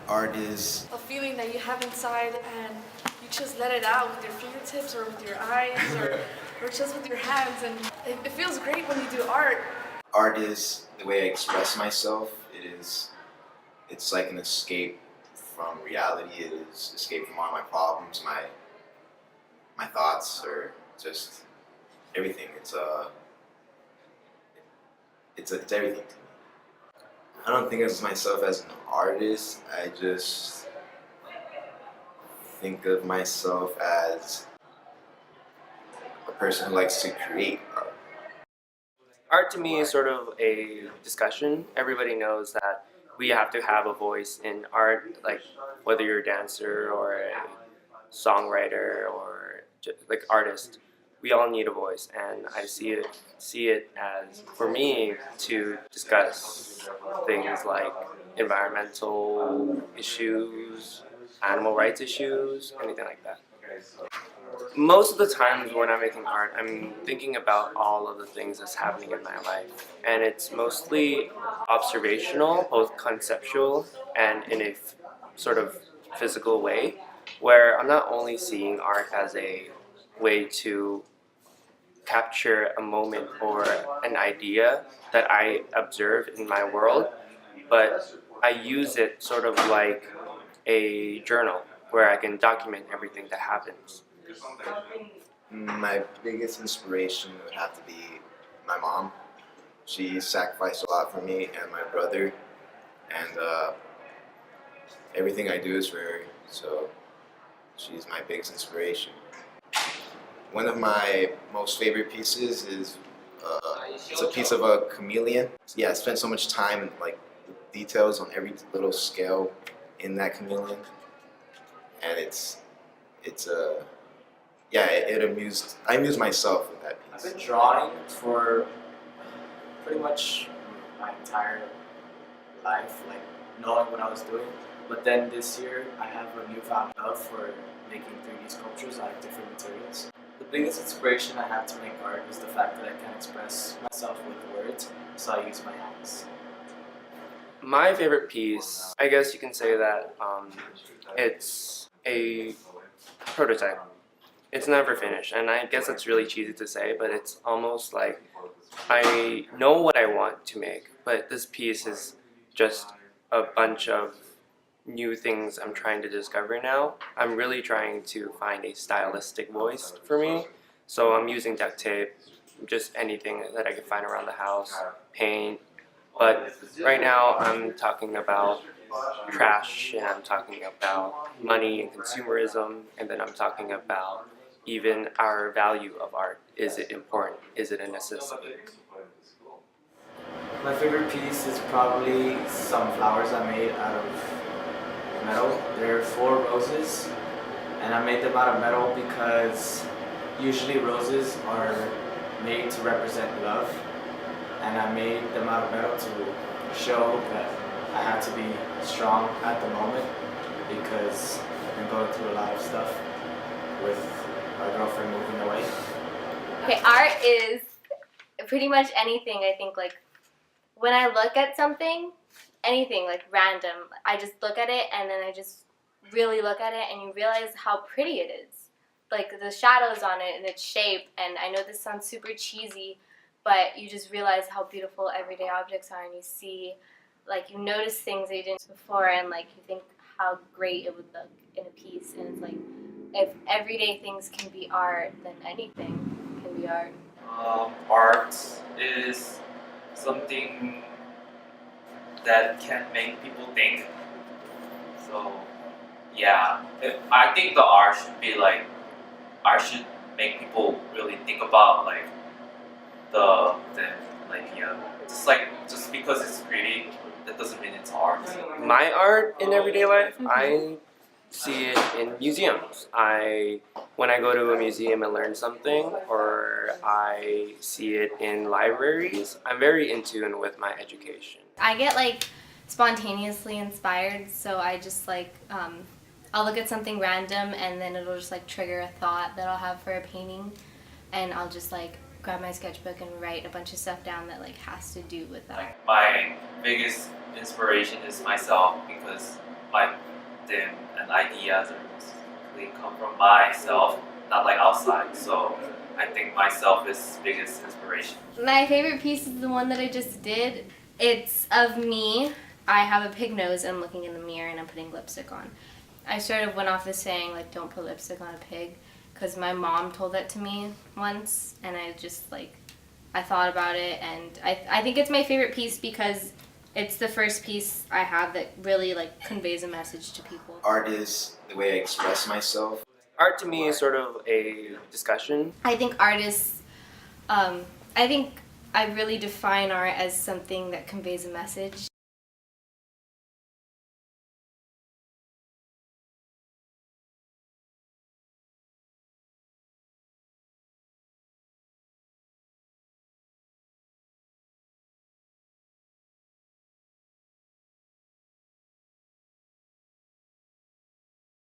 Art is a feeling that you have inside and you just let it out with your fingertips or with your eyes or just with your hands, and it feels great when you do art. art is the way I express myself. It's like an escape from reality. It is escape from all my problems, my thoughts, or just everything. It's everything to me. I don't think of myself as an artist. I just think of myself as a person who likes to create art. Art to me is sort of a discussion. Everybody knows that we have to have a voice in art, like whether you're a dancer or a songwriter or like artist. We all need a voice, and I see it as, for me, to discuss things like environmental issues, animal rights issues, anything like that. Most of the times when I'm making art, I'm thinking about all of the things that's happening in my life, and it's mostly observational, both conceptual and in a sort of physical way, where I'm not only seeing art as a way to capture a moment or an idea that I observe in my world, but I use it sort of like a journal where I can document everything that happens. My biggest inspiration would have to be my mom. She sacrificed a lot for me and my brother, and everything I do is for her. So she's my biggest inspiration. One of my most favorite pieces is it's a piece of a chameleon. Yeah, I spent so much time and like the details on every little scale in that chameleon, and it's a yeah, I amused myself with that I've piece. been drawing for pretty much my entire life, like knowing what I was doing. But then this year, I have a newfound love for making 3D sculptures out of different materials. The biggest inspiration I have to make art is the fact that I can express myself with words, so I use my hands. My favorite piece, I guess you can say that it's a prototype. It's never finished, and I guess it's really cheesy to say, but it's almost like I know what I want to make, but this piece is just a bunch of new things I'm trying to discover now. I'm really trying to find a stylistic voice for me, so I'm using duct tape, just anything that I can find around the house, paint, but right now I'm talking about trash, and I'm talking about money and consumerism, and then I'm talking about even our value of art. Is it important? Is it a necessity? My favorite piece is probably some flowers I made out of metal. There are 4 roses, and I made them out of metal because usually roses are made to represent love, and I made them out of metal to show that I had to be strong at the moment because I've been going through a lot of stuff with my girlfriend moving away. Okay, art is pretty much anything. I think, like, when I look at something, anything like random, I just look at it and then I just really look at it, and you realize how pretty it is. Like the shadows on it and its shape, and I know this sounds super cheesy, but you just realize how beautiful everyday objects are, and you see, like, you notice things that you didn't before, and like you think how great it would look in a piece, and it's like, if everyday things can be art, then anything can be art. Art is something that can make people think. So yeah, I think the art should be like, art should make people really think about like just because it's pretty, that doesn't mean it's art. My art in everyday life, I see it in museums. When I go to a museum and learn something, or I see it in libraries, I'm very in tune with my education. I get like spontaneously inspired, so I just like I'll look at something random and then it'll just like trigger a thought that I'll have for a painting, and I'll just like grab my sketchbook and write a bunch of stuff down that like has to do with that. Like, my biggest inspiration is myself, because my something and ideas they come from myself, not like outside. So I think myself is biggest inspiration. My favorite piece is the one that I just did. It's of me. I have a pig nose and I'm looking in the mirror and I'm putting lipstick on. I sort of went off the saying like don't put lipstick on a pig because my mom told that to me once and I just like I thought about it and I think it's my favorite piece because it's the first piece I have that really like conveys a message to people. Art is the way I express myself. Art to me is sort of a discussion. I think artists, I think I really define art as something that conveys a message.